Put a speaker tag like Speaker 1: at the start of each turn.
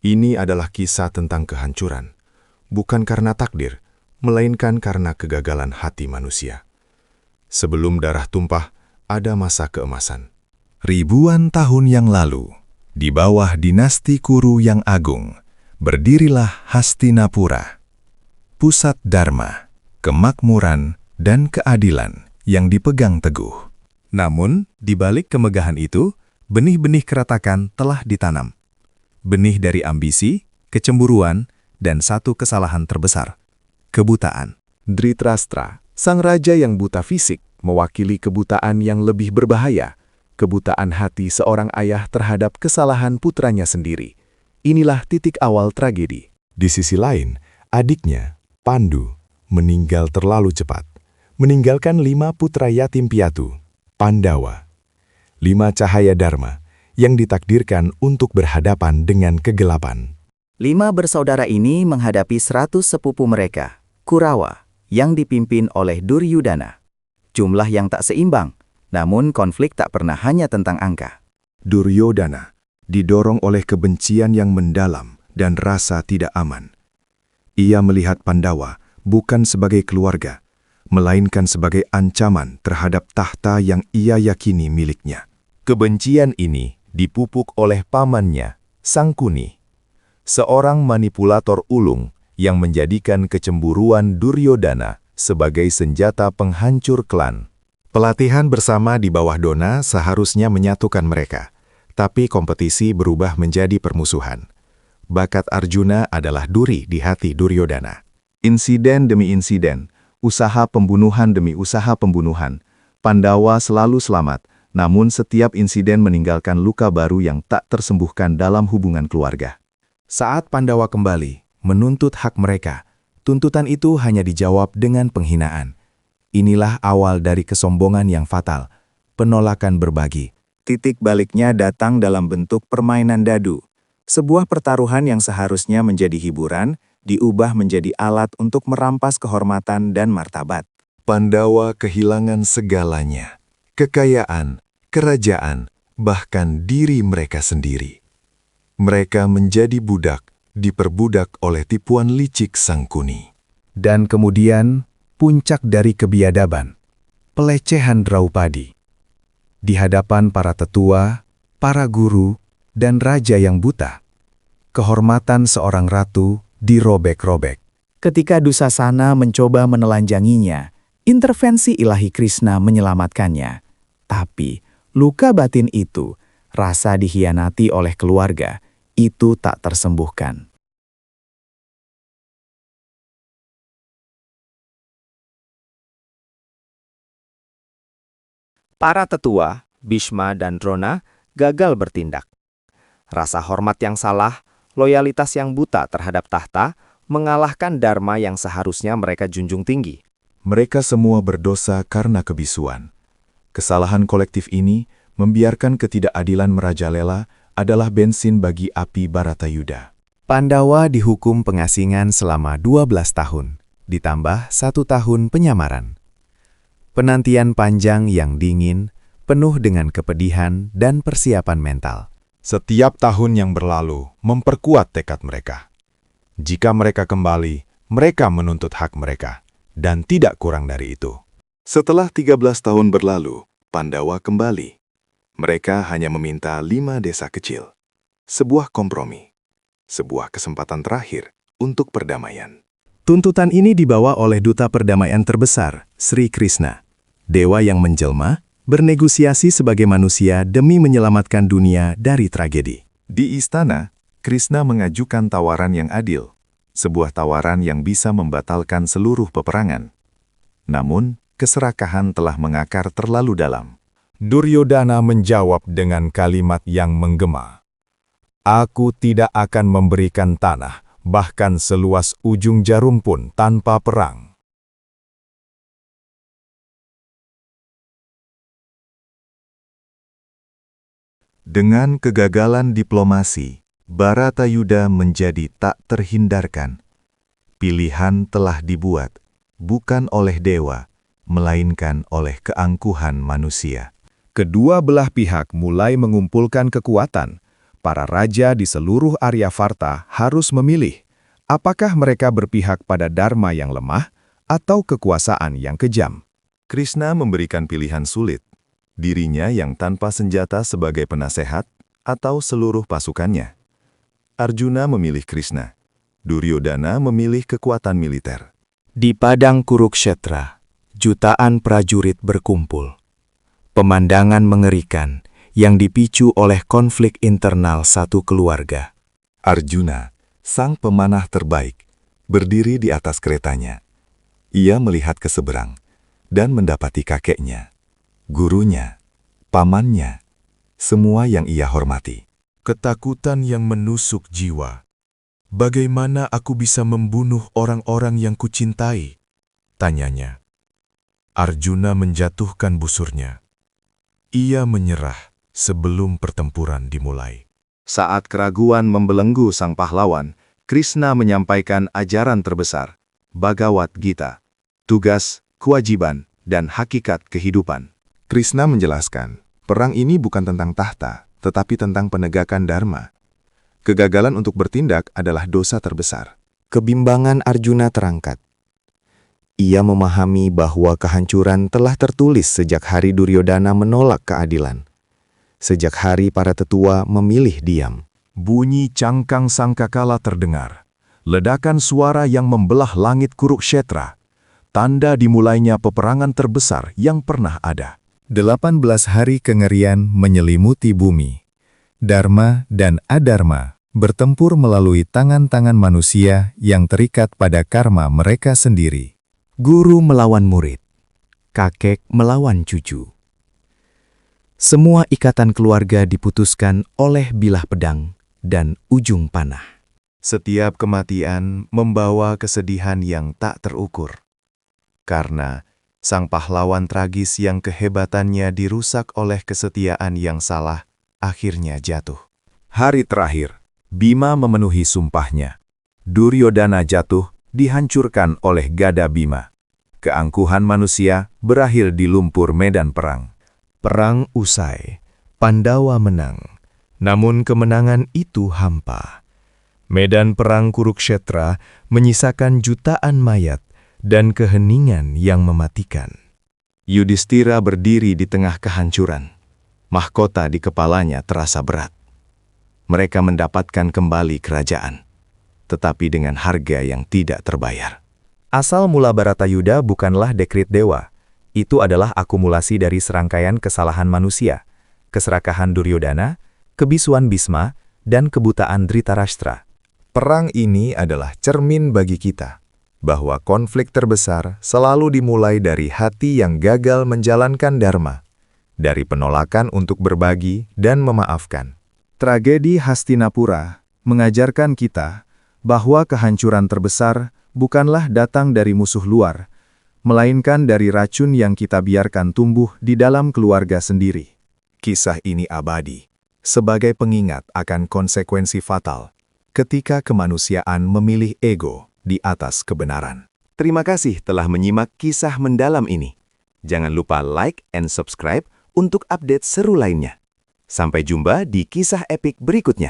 Speaker 1: Ini adalah kisah tentang kehancuran, bukan karena takdir, melainkan karena kegagalan hati manusia. Sebelum darah tumpah, ada masa keemasan.
Speaker 2: Ribuan tahun yang lalu, di bawah dinasti Kuru yang agung, berdirilah Hastinapura. Pusat dharma, kemakmuran, dan keadilan yang dipegang teguh. Namun, di balik kemegahan itu, benih-benih keratakan telah ditanam. Benih dari ambisi, kecemburuan, dan satu kesalahan terbesar, kebutaan.
Speaker 1: Dhritarashtra, sang raja yang buta fisik, mewakili kebutaan yang lebih berbahaya, kebutaan hati seorang ayah terhadap kesalahan putranya sendiri. Inilah titik awal tragedi. Di sisi lain, adiknya, Pandu, meninggal terlalu cepat, meninggalkan 5 putra yatim piatu, Pandawa. 5 cahaya dharma yang ditakdirkan untuk berhadapan dengan kegelapan.
Speaker 3: 5 bersaudara ini menghadapi 100 sepupu mereka, Kurawa, yang dipimpin oleh Duryudana. Jumlah yang tak seimbang, namun konflik tak pernah hanya tentang angka.
Speaker 1: Duryodhana didorong oleh kebencian yang mendalam dan rasa tidak aman. Ia melihat Pandawa bukan sebagai keluarga, melainkan sebagai ancaman terhadap tahta yang ia yakini miliknya. Kebencian ini dipupuk oleh pamannya, Sangkuni, seorang manipulator ulung yang menjadikan kecemburuan Duryodhana sebagai senjata penghancur klan. Pelatihan bersama di bawah Dona seharusnya menyatukan mereka, tapi kompetisi berubah menjadi permusuhan. Bakat Arjuna adalah duri di hati Duryodhana. Insiden demi insiden, usaha pembunuhan demi usaha pembunuhan, Pandawa selalu selamat, namun setiap insiden meninggalkan luka baru yang tak tersembuhkan dalam hubungan keluarga. Saat Pandawa kembali menuntut hak mereka, tuntutan itu hanya dijawab dengan penghinaan. Inilah awal dari kesombongan yang fatal, penolakan berbagi. Titik baliknya datang dalam bentuk permainan dadu. Sebuah pertaruhan yang seharusnya menjadi hiburan, diubah menjadi alat untuk merampas kehormatan dan martabat.
Speaker 2: Pandawa kehilangan segalanya, kekayaan, kerajaan, bahkan diri mereka sendiri. Mereka menjadi budak, diperbudak oleh tipuan licik Sangkuni.
Speaker 1: Dan kemudian, puncak dari kebiadaban, pelecehan Draupadi. Di hadapan para tetua, para guru, dan raja yang buta, kehormatan seorang ratu dirobek-robek. Ketika Dusasana mencoba menelanjanginya, intervensi ilahi Krishna menyelamatkannya. Tapi, luka batin itu, rasa dikhianati oleh keluarga, itu tak tersembuhkan.
Speaker 4: Para tetua, Bhishma dan Drona, gagal bertindak. Rasa hormat yang salah, loyalitas yang buta terhadap tahta, mengalahkan dharma yang seharusnya mereka junjung tinggi.
Speaker 1: Mereka semua berdosa karena kebisuan. Kesalahan kolektif ini membiarkan ketidakadilan merajalela adalah bensin bagi api Bharatayuda. Pandawa dihukum pengasingan selama 12 tahun, ditambah 1 tahun penyamaran. Penantian panjang yang dingin, penuh dengan kepedihan dan persiapan mental. Setiap tahun yang berlalu memperkuat tekad mereka. Jika mereka kembali, mereka menuntut hak mereka, dan tidak kurang dari itu. Setelah 13 tahun berlalu, Pandawa kembali. Mereka hanya meminta 5 desa kecil. Sebuah kompromi. Sebuah kesempatan terakhir untuk perdamaian. Tuntutan ini dibawa oleh duta perdamaian terbesar, Sri Krishna. Dewa yang menjelma, bernegosiasi sebagai manusia demi menyelamatkan dunia dari tragedi. Di istana, Krishna mengajukan tawaran yang adil. Sebuah tawaran yang bisa membatalkan seluruh peperangan. Namun, keserakahan telah mengakar terlalu dalam. Duryodhana menjawab dengan kalimat yang menggema. Aku tidak akan memberikan tanah, bahkan seluas ujung jarum pun tanpa perang. Dengan kegagalan diplomasi, Bharatayuda menjadi tak terhindarkan. Pilihan telah dibuat, bukan oleh dewa, melainkan oleh keangkuhan manusia. Kedua belah pihak mulai mengumpulkan kekuatan,
Speaker 2: para raja di seluruh Aryavarta harus memilih apakah mereka berpihak pada dharma yang lemah atau kekuasaan yang kejam. Krishna memberikan pilihan sulit, dirinya yang tanpa senjata sebagai penasehat atau seluruh pasukannya. Arjuna memilih Krishna, Duryodhana memilih kekuatan militer.
Speaker 1: Di padang Kurukshetra, jutaan prajurit berkumpul. Pemandangan mengerikan yang dipicu oleh konflik internal satu keluarga.
Speaker 2: Arjuna, sang pemanah terbaik, berdiri di atas keretanya. Ia melihat ke seberang dan mendapati kakeknya, gurunya, pamannya, semua yang ia hormati. Ketakutan yang menusuk jiwa. Bagaimana aku bisa membunuh orang-orang yang kucintai? Tanyanya. Arjuna menjatuhkan busurnya. Ia menyerah sebelum pertempuran dimulai. Saat keraguan membelenggu sang pahlawan, Krishna menyampaikan ajaran terbesar, Bhagavad Gita, tugas, kewajiban, dan hakikat kehidupan. Krishna menjelaskan, perang ini bukan tentang tahta, tetapi tentang penegakan dharma. Kegagalan untuk bertindak adalah dosa terbesar.
Speaker 1: Kebimbangan Arjuna terangkat. Ia memahami bahwa kehancuran telah tertulis sejak hari Duryodhana menolak keadilan. Sejak hari para tetua memilih diam.
Speaker 2: Bunyi cangkang sangkakala terdengar. Ledakan suara yang membelah langit Kurukshetra. Tanda dimulainya peperangan terbesar yang pernah ada. 18 hari kengerian menyelimuti bumi. Dharma dan adharma bertempur melalui tangan-tangan manusia yang terikat pada karma mereka sendiri.
Speaker 1: Guru melawan murid, kakek melawan cucu. Semua ikatan keluarga diputuskan oleh bilah pedang dan ujung panah.
Speaker 2: Setiap kematian membawa kesedihan yang tak terukur. Karena sang pahlawan tragis yang kehebatannya dirusak oleh kesetiaan yang salah, akhirnya jatuh. Hari terakhir, Bima memenuhi sumpahnya. Duryodhana jatuh, dihancurkan oleh gada Bima. Keangkuhan manusia berakhir di lumpur medan perang. Perang usai, Pandawa menang. Namun kemenangan itu hampa. Medan perang Kurukshetra menyisakan jutaan mayat dan keheningan yang mematikan. Yudhistira berdiri di tengah kehancuran. Mahkota di kepalanya terasa berat. Mereka mendapatkan kembali kerajaan, tetapi dengan harga yang tidak terbayar. Asal mula Baratayuda bukanlah dekrit dewa. Itu adalah akumulasi dari serangkaian kesalahan manusia, keserakahan Duryodhana, kebisuan Bhisma, dan kebutaan Dhritarashtra. Perang ini adalah cermin bagi kita, bahwa konflik terbesar selalu dimulai dari hati yang gagal menjalankan dharma, dari penolakan untuk berbagi dan memaafkan. Tragedi Hastinapura mengajarkan kita bahwa kehancuran terbesar bukanlah datang dari musuh luar, melainkan dari racun yang kita biarkan tumbuh di dalam keluarga sendiri. Kisah ini abadi, sebagai pengingat akan konsekuensi fatal ketika kemanusiaan memilih ego di atas kebenaran. Terima kasih telah menyimak kisah mendalam ini. Jangan lupa like and subscribe untuk update seru lainnya. Sampai jumpa di kisah epik berikutnya.